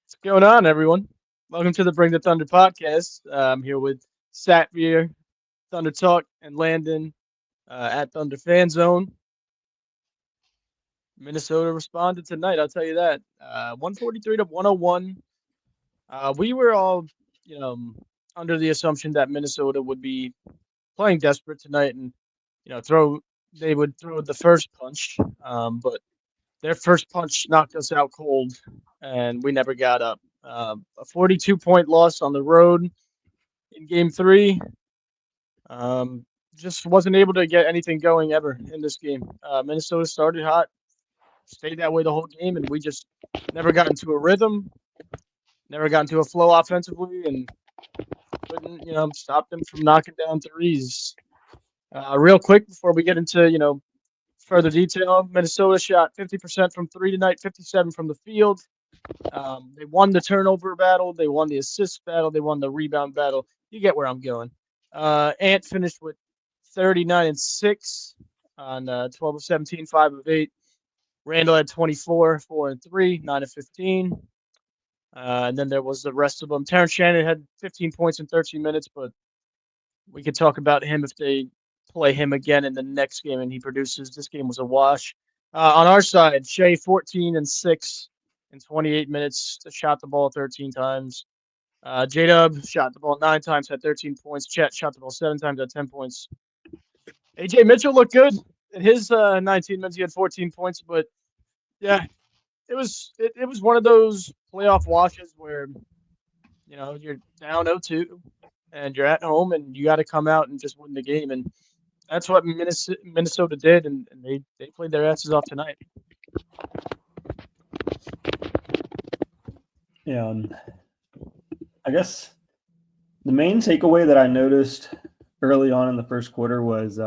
What's going on, everyone? Welcome to the Bring the Thunder podcast. I'm here with Satvir, Thunder Talk, and Landon at Thunder Fan Zone. Minnesota responded tonight, I'll tell you that. 143 to 101. We were all, you know, under the assumption that Minnesota would be playing desperate tonight and, they would throw the first punch. But their first punch knocked us out cold, and we never got up. A 42-point loss on the road in Game 3. Um, just wasn't able to get anything going ever in this game. Minnesota started hot, stayed that way the whole game, and we just never got into a rhythm, never got into a flow offensively, and couldn't, stop them from knocking down threes. Real quick before we get into, further detail, Minnesota shot 50% from three tonight, 57 from the field. They won the turnover battle. They won the assist battle. They won the rebound battle. You get where I'm going. Ant finished with 39 and 6 on 12 of 17, 5 of 8. Randall had 24, 4 and 3, 9 of 15. And then there was the rest of them. Terrence Shannon had 15 points in 13 minutes, but we could talk about him if they play him again in the next game and he produces. This game was a wash. On our side, Shai 14 and 6 in 28 minutes, shot the ball 13 times. J-Dub shot the ball 9 times, had 13 points. Chet shot the ball 7 times, had 10 points. AJ Mitchell looked good in his 19 minutes. He had 14 points, but yeah, it was one of those playoff washes where you're down 0-2 and you're at home and you got to come out and just win the game, and that's what Minnesota did, and they played their asses off tonight. Yeah, I guess the main takeaway that I noticed early on in the first quarter was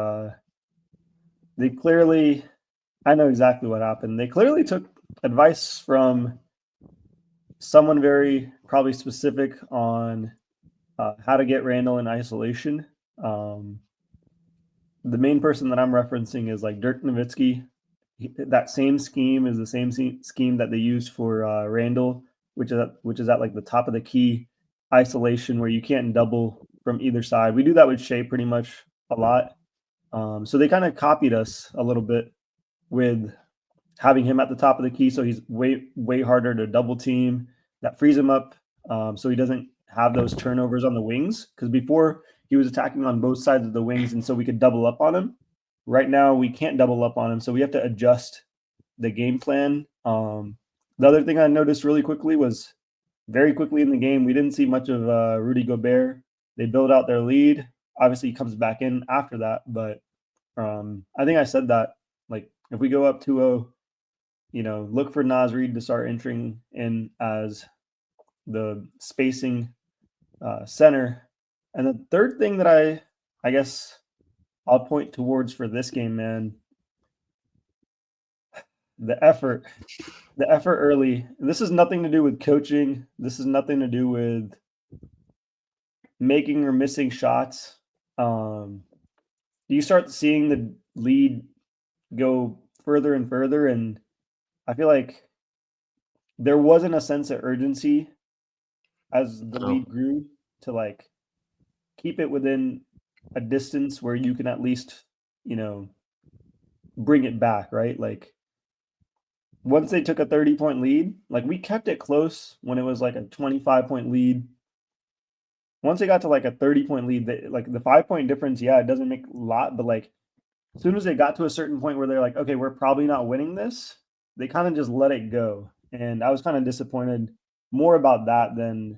they clearly, I know exactly what happened. They clearly took advice from someone very probably specific on how to get Randall in isolation. The main person that I'm referencing is like Dirk Nowitzki. That same scheme is the same scheme that they used for Randall, which is at like the top of the key isolation where you can't double from either side. We do that with Shai pretty much a lot. So they kind of copied us a little bit with having him at the top of the key, so he's way harder to double team. That frees him up, so he doesn't have those turnovers on the wings. Because before he was attacking on both sides of the wings, and so we could double up on him. Right now we can't double up on him, so we have to adjust the game plan. The other thing I noticed really quickly was very quickly in the game, we didn't see much of Rudy Gobert. They build out their lead. Obviously, he comes back in after that, but I think I said that, like, if we go up 2-0, look for Naz Reid to start entering in as the spacing center. And the third thing that I guess I'll point towards for this game, man, the effort early. This has nothing to do with coaching. This is nothing to do with making or missing shots. You start seeing the lead go further and further, and I feel like there wasn't a sense of urgency as the lead grew to like keep it within a distance where you can at least, bring it back, right? Like once they took a 30-point lead, like we kept it close when it was like a 25-point lead. Once they got to like a 30-point lead, like the 5-point difference, yeah, it doesn't make a lot, but like as soon as they got to a certain point where they're like, okay, we're probably not winning this, they kind of just let it go. And I was kind of disappointed more about that than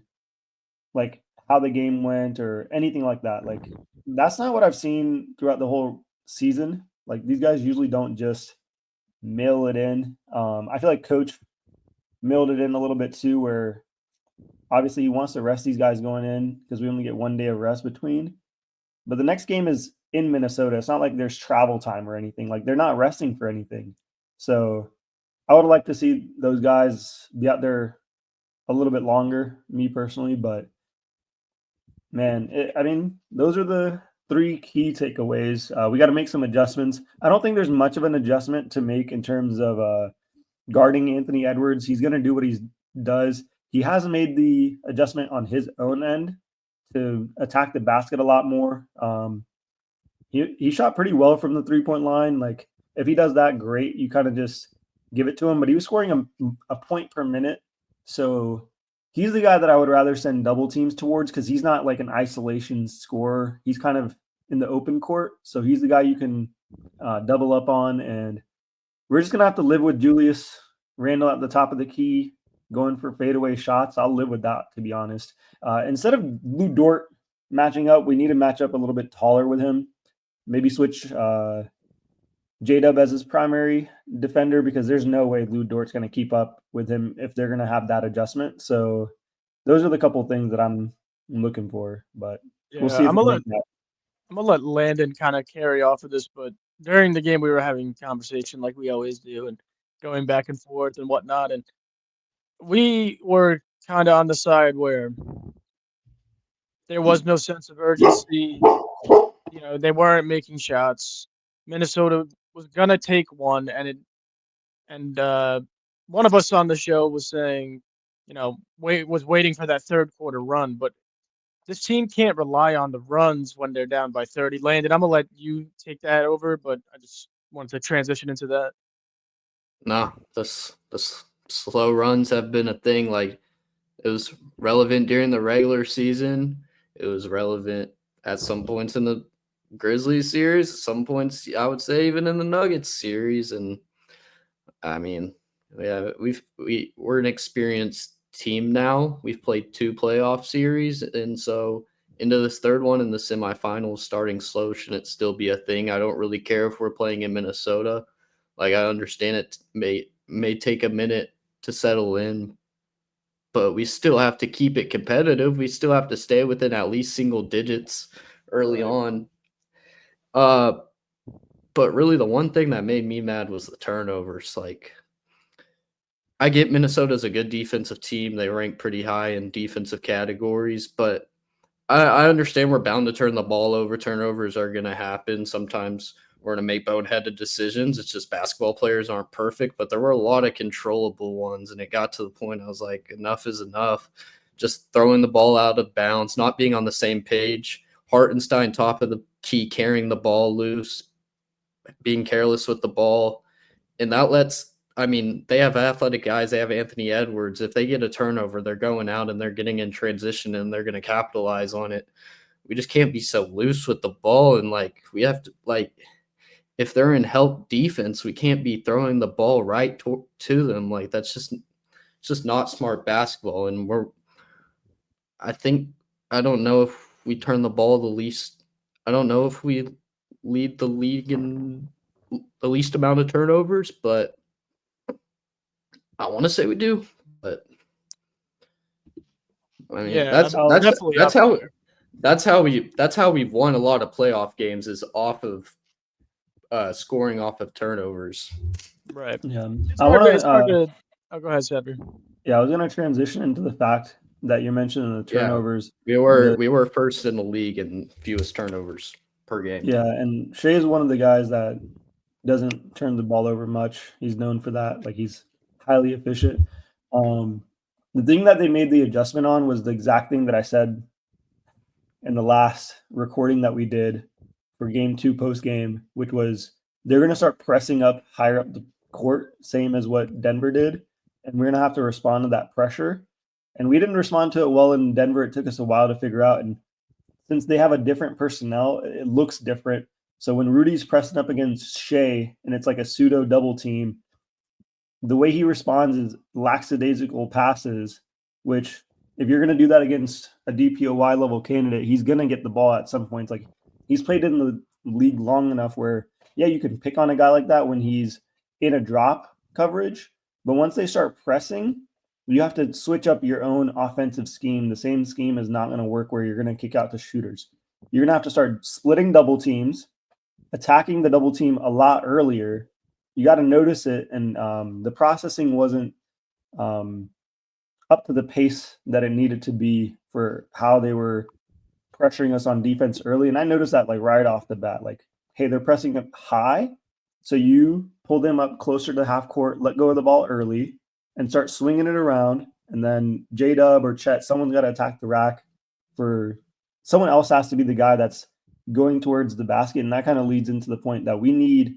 like how the game went or anything like that. Like that's not what I've seen throughout the whole season. Like these guys usually don't just mail it in. I feel like coach mailed it in a little bit too, where obviously he wants to rest these guys going in because we only get 1 day of rest between. But the next game is in Minnesota. It's not like there's travel time or anything. Like they're not resting for anything. So I would like to see those guys be out there a little bit longer, me personally. But man, those are the 3 key takeaways. We got to make some adjustments. I don't think there's much of an adjustment to make in terms of guarding Anthony Edwards. He's going to do what he does. he has made the adjustment on his own end to attack the basket a lot more. He shot pretty well from the 3-point line. Like, if he does that, great. You kind of just give it to him. But he was scoring a point per minute. So he's the guy that I would rather send double teams towards because he's not like an isolation scorer. He's kind of in the open court. So he's the guy you can double up on. And we're just going to have to live with Julius Randle at the top of the key going for fadeaway shots. I'll live with that, to be honest. Instead of Lou Dort matching up, we need to match up a little bit taller with him. Maybe switch J-Dub as his primary defender because there's no way Lou Dort's going to keep up with him if they're going to have that adjustment. So those are the couple things that I'm looking for. But we'll see. I'm gonna let Landon kind of carry off of this, but during the game we were having conversation like we always do and going back and forth and whatnot, and we were kind of on the side where there was no sense of urgency. They weren't making shots. Minnesota was gonna take one, and one of us on the show was saying, was waiting for that third quarter run, but this team can't rely on the runs when they're down by 30. Landon, I'm gonna let you take that over, but I just wanted to transition into that. No, the slow runs have been a thing. Like, it was relevant during the regular season. It was relevant at some points in the Grizzlies series, some points I would say even in the Nuggets series. And I mean, we're an experienced team now. We've played 2 playoff series, and so into this third one in the semifinals, starting slow shouldn't still be a thing. I don't really care if we're playing in Minnesota. Like, I understand it may take a minute to settle in, but we still have to keep it competitive. We still have to stay within at least single digits early on. But really the one thing that made me mad was the turnovers. Like, I get Minnesota's a good defensive team. They rank pretty high in defensive categories, but I understand we're bound to turn the ball over. Turnovers are going to happen. Sometimes we're going to make boneheaded decisions. It's just basketball players aren't perfect, but there were a lot of controllable ones, and it got to the point I was like, enough is enough. Just throwing the ball out of bounds, not being on the same page. Hartenstein, top of the key, carrying the ball loose, being careless with the ball. And that they have athletic guys. They have Anthony Edwards. If they get a turnover, they're going out and they're getting in transition and they're going to capitalize on it. We just can't be so loose with the ball. And we have to, if they're in help defense, we can't be throwing the ball right to them. That's just not smart basketball. And I don't know if we turn the ball the least. I don't know if we lead the league in the least amount of turnovers, but I want to say we do. But I mean, that's how we've won a lot of playoff games is off of scoring off of turnovers. Right. Yeah. Go ahead, Sadler. Yeah, I was going to transition into the fact that you're mentioning the turnovers. Yeah, we were first in the league in fewest turnovers per game. Yeah, and Shai is one of the guys that doesn't turn the ball over much. He's known for that. He's highly efficient. The thing that they made the adjustment on was the exact thing that I said in the last recording that we did for game 2 post game, which was they're going to start pressing up higher up the court, same as what Denver did. And we're going to have to respond to that pressure. And we didn't respond to it well in Denver. It took us a while to figure out. And since they have a different personnel, it looks different. So when Rudy's pressing up against Shai and it's like a pseudo double team, the way he responds is lackadaisical passes, which if you're going to do that against a DPOY level candidate, he's going to get the ball at some points. He's played in the league long enough where, yeah, you can pick on a guy like that when he's in a drop coverage. But once they start pressing, you have to switch up your own offensive scheme. The same scheme is not going to work where you're going to kick out to shooters. You're going to have to start splitting double teams, attacking the double team a lot earlier. You got to notice it. And the processing wasn't up to the pace that it needed to be for how they were pressuring us on defense early. And I noticed that right off the bat, hey, they're pressing up high. So you pull them up closer to half court, let go of the ball early, and start swinging it around. And then J-Dub or Chet, someone's got to attack the rack. Someone else has to be the guy that's going towards the basket. And that kind of leads into the point that we need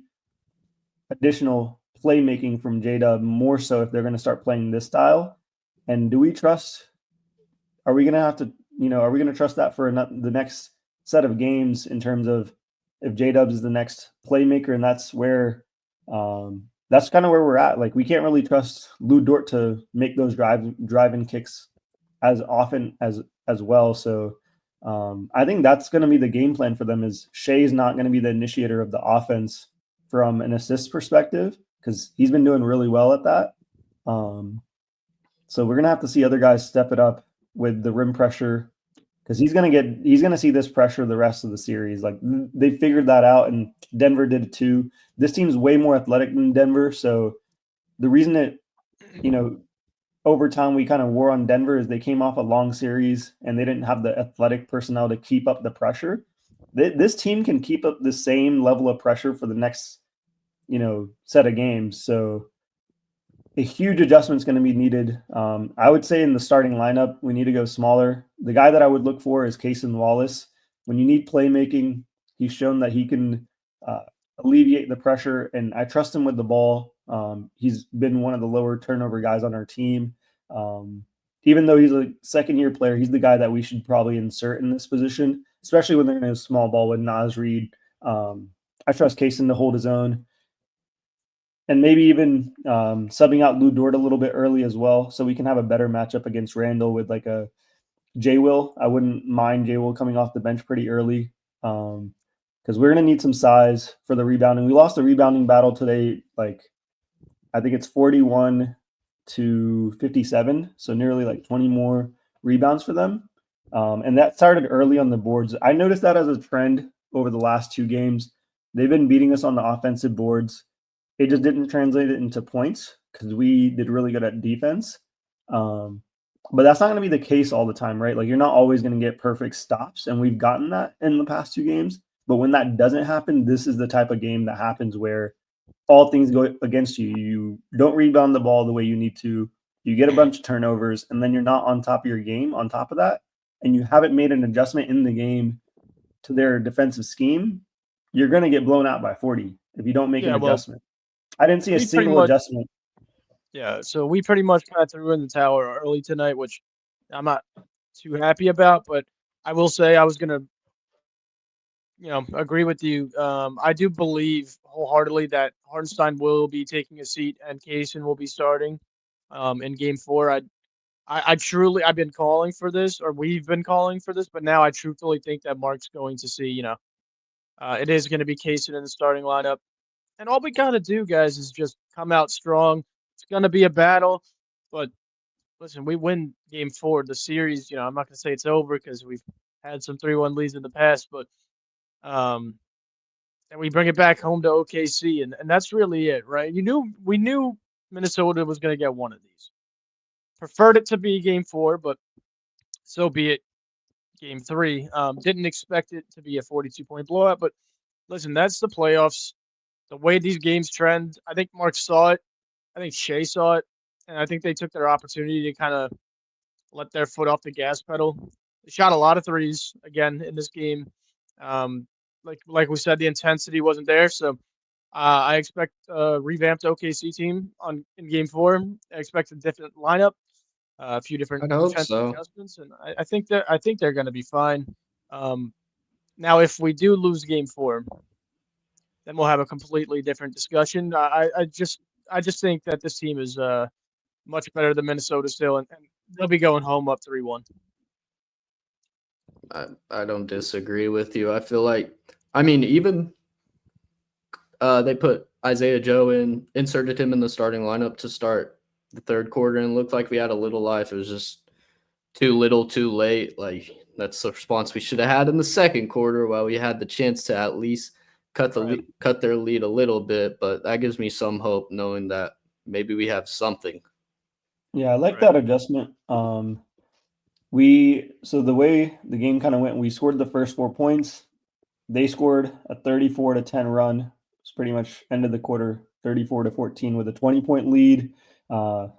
additional playmaking from J-Dub more so if they're going to start playing this style. And do we trust? Are we going to have to, are we going to trust that for the next set of games in terms of if J-Dub is the next playmaker? And that's where, that's kind of where we're at. Like, we can't really trust Lou Dort to make those drive-in kicks as often as well. So I think that's going to be the game plan for them. Is Shai's not going to be the initiator of the offense from an assist perspective because he's been doing really well at that. So we're going to have to see other guys step it up with the rim pressure because he's going to see this pressure the rest of the series. Like, they figured that out, and Denver did it too. This team's way more athletic than Denver. So the reason that, over time we kind of wore on Denver is they came off a long series and they didn't have the athletic personnel to keep up the pressure. This team can keep up the same level of pressure for the next, set of games. So a huge adjustment is going to be needed. I would say in the starting lineup, we need to go smaller. The guy that I would look for is Cason Wallace. When you need playmaking, he's shown that he can alleviate the pressure, and I trust him with the ball. He's been one of the lower turnover guys on our team. Even though he's a second-year player, he's the guy that we should probably insert in this position, especially when they're in a small ball with Naz Reid. I trust Cason to hold his own. And maybe even subbing out Lou Dort a little bit early as well, so we can have a better matchup against Randall with like a J-Will. I wouldn't mind J-Will coming off the bench pretty early because we're going to need some size for the rebounding. We lost the rebounding battle today. Like, I think it's 41-57, so nearly like 20 more rebounds for them. And that started early on the boards. I noticed that as a trend over the last two games. They've been beating us on the offensive boards. It just didn't translate it into points because we did really good at defense. But that's not going to be the case all the time, right? Like, you're not always going to get perfect stops, and we've gotten that in the past two games. But when that doesn't happen, this is the type of game that happens where all things go against you. You don't rebound the ball the way you need to. You get a bunch of turnovers, and then you're not on top of your game on top of that, and you haven't made an adjustment in the game to their defensive scheme. You're going to get blown out by 40 if you don't make an adjustment. I didn't see a single adjustment. Yeah, so we pretty much kind of threw in the towel early tonight, which I'm not too happy about. But I will say I was going to, agree with you. I do believe wholeheartedly that Hartenstein will be taking a seat and Cason will be starting in Game 4. I've been calling for this, or we've been calling for this, but now I truthfully think that Mark's going to see, it is going to be Cason in the starting lineup. And all we got to do, guys, is just come out strong. It's going to be a battle. But listen, we win Game 4. The series, I'm not going to say it's over because we've had some 3-1 leads in the past. But and we bring it back home to OKC. And that's really it, right? We knew Minnesota was going to get one of these. Preferred it to be Game 4, but so be it. Game 3. Didn't expect it to be a 42-point blowout. But listen, that's the playoffs. The way these games trend, I think Mark saw it. I think Shai saw it. And I think they took their opportunity to kind of let their foot off the gas pedal. They shot a lot of threes, again, in this game. Like we said, the intensity wasn't there. So I expect a revamped OKC team in Game 4. I expect a different lineup, a few different defensive adjustments. And I think they're going to be fine. Now, if we do lose Game 4, then we'll have a completely different discussion. I just think that this team is much better than Minnesota still, and they'll be going home up 3-1. I don't disagree with you. I feel like, even they put Isaiah Joe inserted him in the starting lineup to start the third quarter, and it looked like we had a little life. It was just too little, too late. Like, that's the response we should have had in the second quarter while we had the chance to at least cut their lead a little bit. But that gives me some hope knowing that maybe we have something. Yeah, I like that adjustment. So the way the game kind of went, we scored the first 4 points. They scored a 34-10 run. It's pretty much ended the quarter 34-14 with a 20-point lead.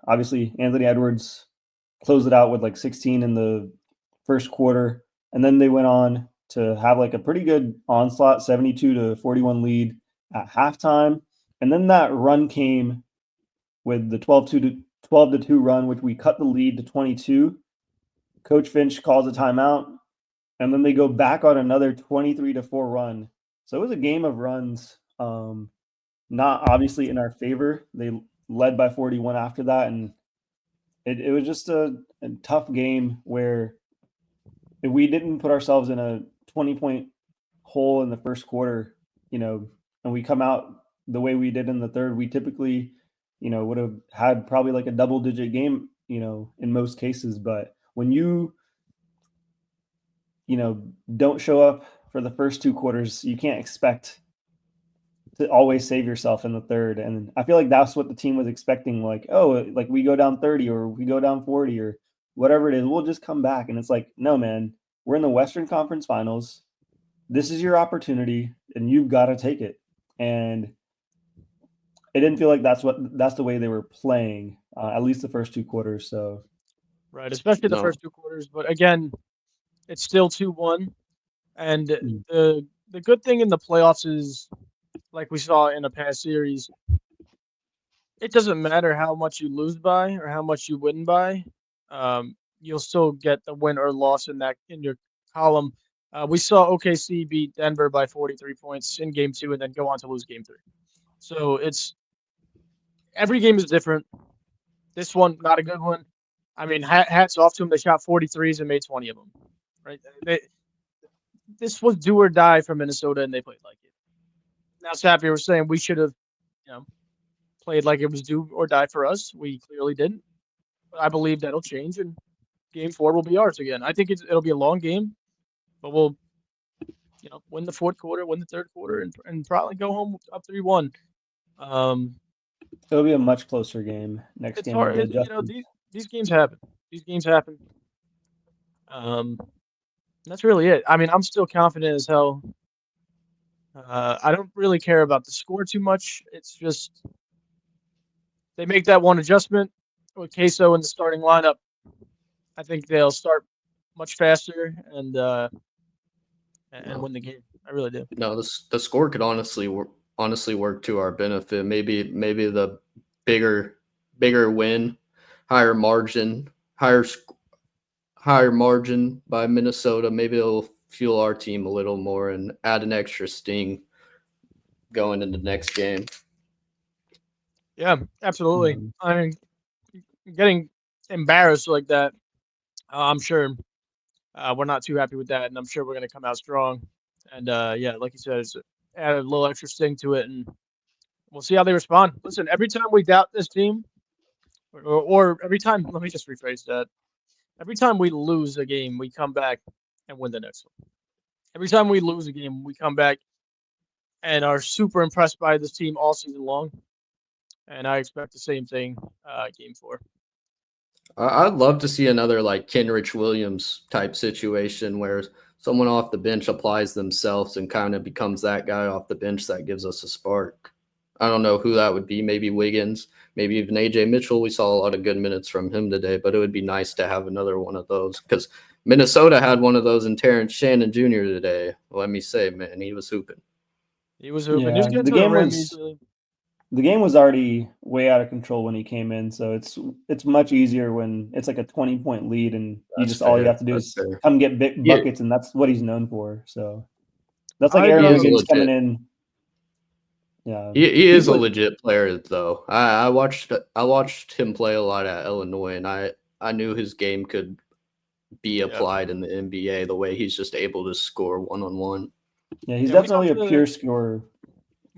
Obviously, Anthony Edwards closed it out with like 16 in the first quarter, and then they went on to have like a pretty good onslaught, 72-41 lead at halftime, and then that run came with the 12-2 run, which we cut the lead to 22. Coach Finch calls a timeout, and then they go back on another 23-4 run. So it was a game of runs, not obviously in our favor. They led by 41 after that, and it was just a tough game where if we didn't put ourselves in a 20-point hole in the first quarter, and we come out the way we did in the third, we typically, would have had probably like a double-digit game, in most cases. But when you don't show up for the first two quarters, you can't expect to always save yourself in the third. And I feel like that's what the team was expecting. Like, oh, like we go down 30 or we go down 40 or whatever it is, we'll just come back. And it's like, no, man, we're in the Western Conference Finals. This is your opportunity and you've got to take it. And it didn't feel like that's the way they were playing, at least the first two quarters. So, right, especially the first two quarters. But again, it's still 2-1. And the good thing in the playoffs is, like we saw in a past series, it doesn't matter how much you lose by or how much you win by. You'll still get the win or loss in your column. We saw OKC beat Denver by 43 points in Game 2 and then go on to lose Game 3. So every game is different. This one, not a good one. I mean, hats off to them. They shot 43s and made 20 of them. Right? This was do or die for Minnesota, and they played like it. Now, Sappy was saying we should have, played like it was do or die for us. We clearly didn't. But I believe that'll change, and Game 4 will be ours again. I think it'll be a long game, but we'll, win the fourth quarter, win the third quarter, and probably go home up 3-1. It'll be a much closer game next it's game. Hard, these games happen. These games happen. That's really it. I mean, I'm still confident as hell. I don't really care about the score too much. It's just they make that one adjustment with Queso in the starting lineup. I think they'll start much faster and win the game. I really do. No, the score could honestly work to our benefit. Maybe the bigger win, higher margin by Minnesota. Maybe it'll fuel our team a little more and add an extra sting going into the next game. Yeah, absolutely. I mean, getting embarrassed like that, I'm sure we're not too happy with that, and I'm sure we're going to come out strong. And yeah, like you said, it's add a little extra sting to it, and we'll see how they respond. Listen, every time we doubt this team, or every time, let me just rephrase that. Every time we lose a game, we come back and win the next one. Every time we lose a game, we come back and are super impressed by this team all season long. And I expect the same thing Game 4. I'd love to see another like Kenrich Williams type situation where someone off the bench applies themselves and kind of becomes that guy off the bench that gives us a spark. I don't know who that would be. Maybe Wiggins, maybe even AJ Mitchell. We saw a lot of good minutes from him today, but it would be nice to have another one of those because Minnesota had one of those in Terrence Shannon Jr. today. Let me say, man, he was hooping. He was hooping. Yeah, He was getting to the rim easily. The game was already way out of control when he came in, so it's much easier when it's like a 20-point lead and all you have to do is come get big buckets, and that's what he's known for. So that's like Aaron Wiggins coming in. Yeah, he is a legit player though. I watched him play a lot at Illinois, and I knew his game could be applied in the NBA the way he's just able to score one-on-one. Yeah, he's definitely a pure scorer.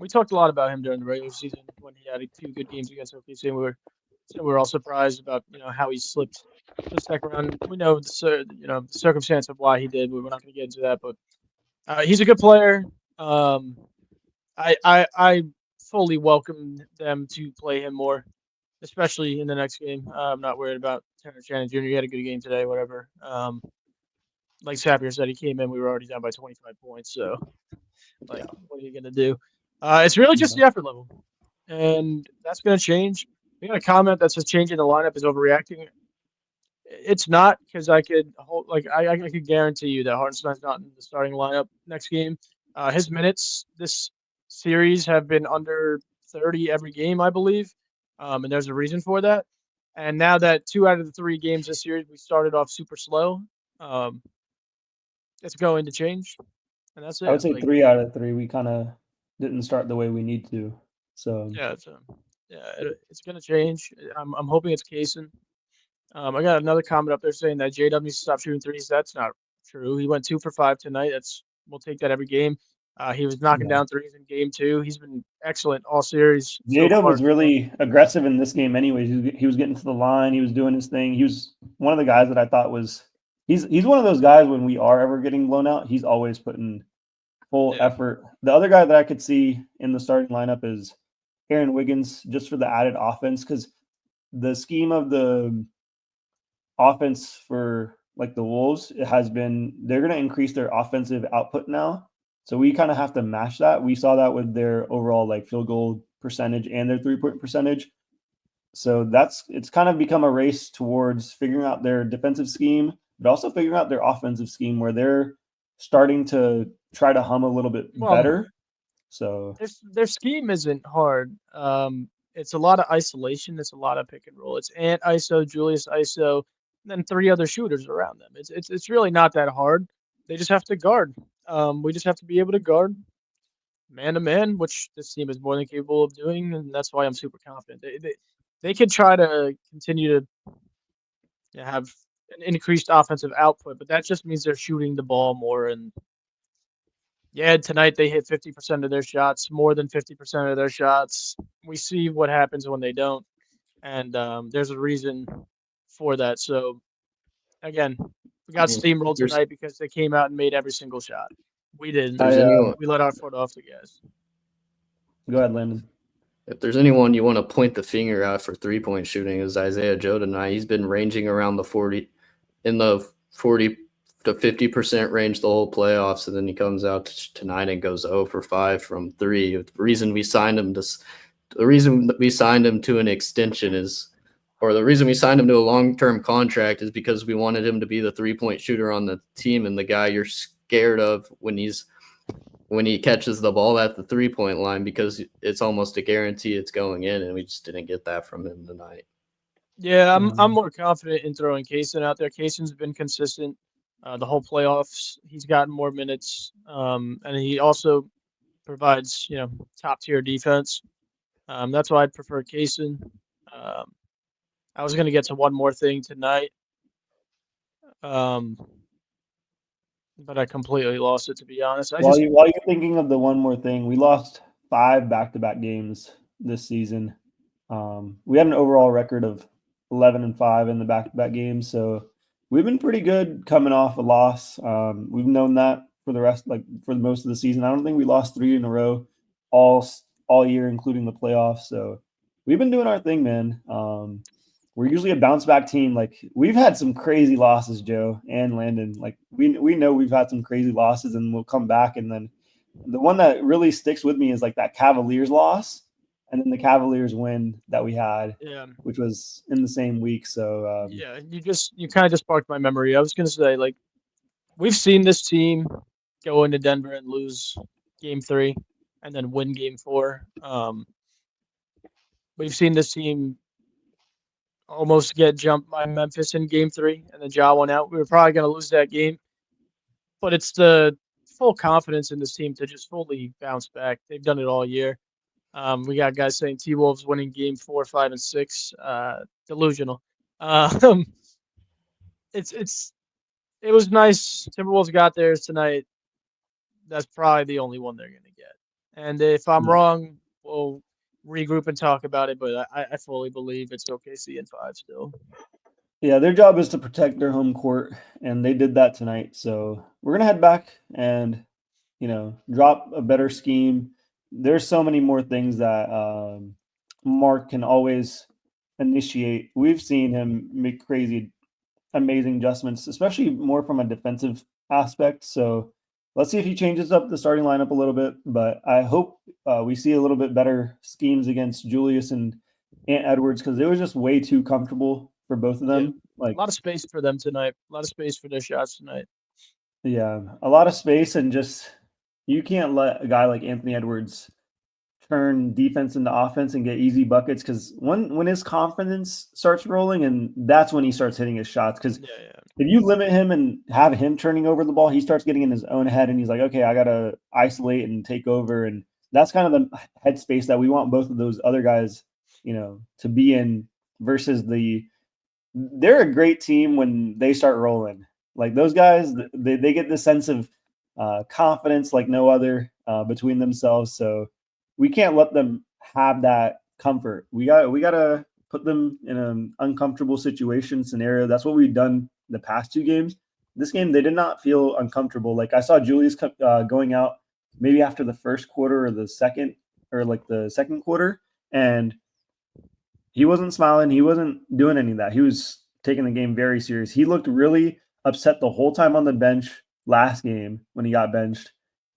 We talked a lot about him during the regular season when he had 2 good games against OKC, and we were all surprised about how he slipped the second round. We know the circumstance of why he did. We're not going to get into that, but he's a good player. I fully welcome them to play him more, especially in the next game. I'm not worried about Terrence Shannon Jr. He had a good game today, whatever. Like Sapir said, he came in. We were already down by 25 points, so what are you going to do? It's really just the effort level, and that's going to change. We got a comment that says changing the lineup is overreacting. It's not, because I could I could guarantee you that Hartenstein's not in the starting lineup next game. His minutes this series have been under 30 every game, I believe, and there's a reason for that. And now that 2 out of the 3 games this series we started off super slow, um, it's going to change, and that's I would it. say Like, 3 out of 3. We kind of didn't start the way we need to. So yeah, it's going to change. I'm hoping it's Kaysen. I got another comment up there saying that JW needs to stop shooting threes. That's not true. He went 2 for 5 tonight. We'll take that every game. He was knocking yeah. down threes in game 2. He's been excellent all series so Jada far. was really aggressive in this game anyways. He was getting to the line. He was doing his thing. He was one of the guys that I thought was he's one of those guys when we are ever getting blown out, he's always putting full Yeah. effort. The other guy that I could see in the starting lineup is Aaron Wiggins, just for the added offense, because the scheme of the offense for like the Wolves, it has been they're going to increase their offensive output now. So we kind of have to match that. We saw that with their overall like field goal percentage and their 3-point percentage. So it's kind of become a race towards figuring out their defensive scheme, but also figuring out their offensive scheme where they're starting to try to hum a little bit Well, better. So their scheme isn't hard. It's a lot of isolation. It's a lot of pick and roll. It's Ant ISO, Julius ISO, and then 3 other shooters around them. It's really not that hard. They just have to guard. We just have to be able to guard man to man, which this team is more than capable of doing, and that's why I'm super confident. They could try to continue to have an increased offensive output, but that just means they're shooting the ball more. And yeah, tonight they hit 50% of their shots, more than 50% of their shots. We see what happens when they don't, and there's a reason for that. So again, we got steamrolled There's tonight because they came out and made every single shot. We didn't. there's anyone We let our foot off the gas. go ahead, Landon. if there's anyone you want to point the finger at for 3-point shooting is Isaiah Joe tonight. He's been ranging around the 40 to 50% range the whole playoffs, and then he comes out tonight and goes 0 for 5 from 3. The reason we signed him to an extension the reason we signed him to a long-term contract is because we wanted him to be the 3-point shooter on the team and the guy you're scared of when he catches the ball at the 3-point line, because it's almost a guarantee it's going in, and we just didn't get that from him tonight. Yeah, I'm more confident in throwing Kaysen out there. Kaysen's been consistent the whole playoffs. He's gotten more minutes, and he also provides top tier defense. That's why I'd prefer Kaysen. I was gonna get to one more thing tonight, but I completely lost it, to be honest. While you're thinking of the one more thing, we lost 5 back-to-back games this season. We had an overall record of 11-5 in the back-to-back games, so we've been pretty good coming off a loss. We've known that for most of the season. I don't think we lost 3 in a row all year, including the playoffs. So we've been doing our thing, man. We're usually a bounce back team. Like, we've had some crazy losses, Joe and Landon. Like, we know we've had some crazy losses, and we'll come back. And then the one that really sticks with me is like that Cavaliers loss, and then the Cavaliers win that we had, which was in the same week. So yeah, you kind of just sparked my memory. I was gonna say, like, we've seen this team go into Denver and lose game 3 and then win game 4. We've seen this team almost get jumped by Memphis in game 3 and then Ja went out. We were probably going to lose that game, but it's the full confidence in this team to just fully bounce back. They've done it all year. We got guys saying T-Wolves winning game 4, 5, and 6. Delusional. It was nice. Timberwolves got theirs tonight. That's probably the only one they're going to get. And if I'm wrong, we'll regroup and talk about it. But I fully believe it's OKC in 5 still. Yeah, their job is to protect their home court, and they did that tonight. So we're going to head back and, drop a better scheme. There's so many more things that Mark can always initiate. We've seen him make crazy, amazing adjustments, especially more from a defensive aspect. So let's see if he changes up the starting lineup a little bit. But I hope we see a little bit better schemes against Julius and Ant Edwards because it was just way too comfortable for both of Yeah. them. Like, A lot of space for them tonight. A lot of space for their shots tonight. yeah, a lot of space, and just you can't let a guy like Anthony Edwards turn defense into offense and get easy buckets because when his confidence starts rolling, and that's when he starts hitting his shots. Because Yeah. if you limit him and have him turning over the ball, he starts getting in his own head and he's like, okay, I got to isolate and take over. And that's kind of the headspace that we want both of those other guys, to be in versus they're a great team when they start rolling. Like those guys, they get this sense of confidence like no other between themselves. So we can't let them have that comfort. We got to put them in an uncomfortable situation scenario. That's what we've done the past 2 games. This game, they did not feel uncomfortable. Like I saw Julius going out maybe after the first quarter or the second quarter, and he wasn't smiling. He wasn't doing any of that. He was taking the game very serious. He looked really upset the whole time on the bench last game when he got benched.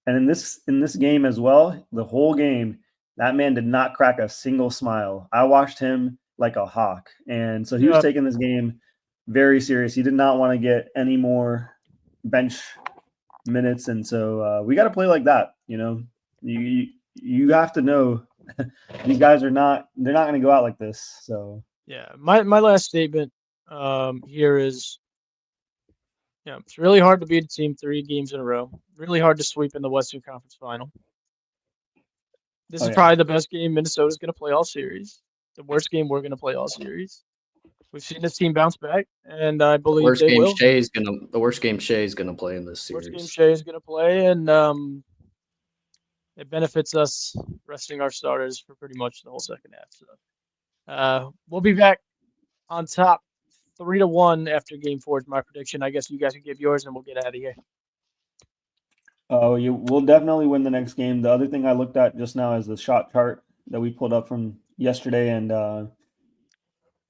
And in this game as well, the whole game, that man did not crack a single smile. I watched him like a hawk. And so he was taking this game very serious. He did not want to get any more bench minutes. And so we got to play like that. You have to know these guys they're not going to go out like this. So yeah, my last statement here is, it's really hard to beat a team 3 games in a row. Really hard to sweep in the Western Conference Final. This is probably the best game Minnesota's going to play all series. The worst game we're going to play all series. We've seen this team bounce back, and I believe they will. The worst game Shai's gonna play in this series. Worst game Shai is going to play, and it benefits us resting our starters for pretty much the whole second half. So we'll be back on top 3-1 after game 4 is my prediction. I guess you guys can give yours and we'll get out of here. Oh, we'll definitely win the next game. The other thing I looked at just now is the shot chart that we pulled up from yesterday, and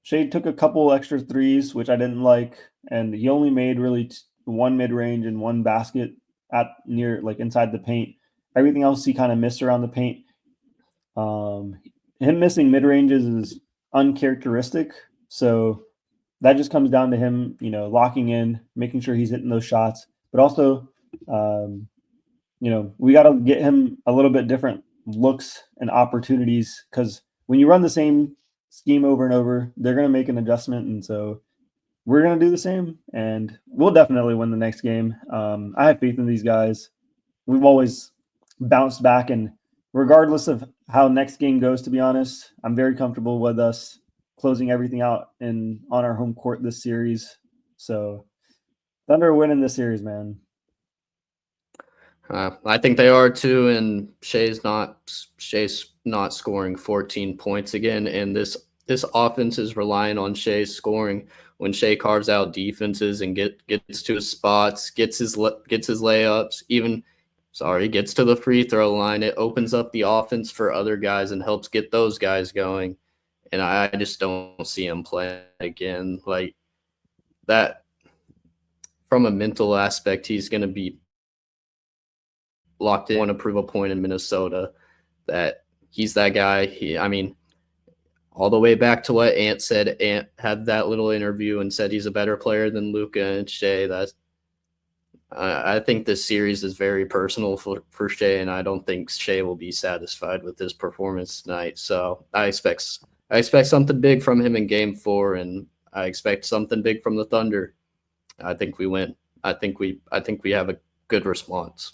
Shai took a couple extra threes, which I didn't like, and he only made really 1 mid-range and 1 basket at near like inside the paint. Everything else he kind of missed around the paint. Him missing mid-ranges is uncharacteristic, so that just comes down to him, locking in, making sure he's hitting those shots, but also, we got to get him a little bit different looks and opportunities because when you run the same scheme over and over, they're going to make an adjustment. And so we're going to do the same, and we'll definitely win the next game. I have faith in these guys. We've always bounced back, and regardless of how next game goes, to be honest, I'm very comfortable with us closing everything out on our home court this series. So Thunder are winning this series, man. I think they are too, and Shai's not scoring 14 points again, and this offense is relying on Shai's scoring. When Shai carves out defenses and gets to his spots, gets his layups, gets to the free throw line, it opens up the offense for other guys and helps get those guys going. And I just don't see him playing again like that. From a mental aspect, he's going to be locked in. Want to prove a point in Minnesota that he's that guy. All the way back to what Ant said. Ant had that little interview and said he's a better player than Luka and Shai. I think this series is very personal for Shai, and I don't think Shai will be satisfied with his performance tonight. So I expect something big from him in Game 4, and I expect something big from the Thunder. I think we win. I think we have a good response.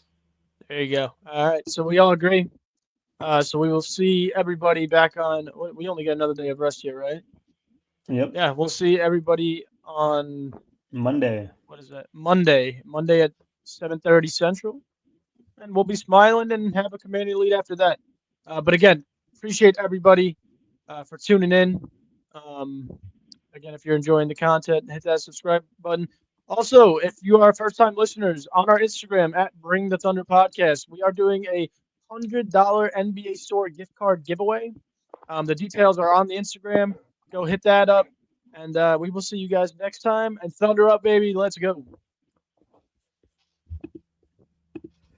There you go. All right, so we all agree. So we will see everybody back on. We only got another day of rest here, right? Yep. Yeah, we'll see everybody on Monday. What is that? Monday at 7:30 Central, and we'll be smiling and have a commanding lead after that. But again, appreciate everybody for tuning in. Again, if you're enjoying the content, hit that subscribe button. Also, if you are first-time listeners, on our Instagram at Bring the Thunder Podcast, we are doing a $100 NBA Store gift card giveaway. The details are on the Instagram. Go hit that up, and we will see you guys next time. And Thunder up, baby. Let's go.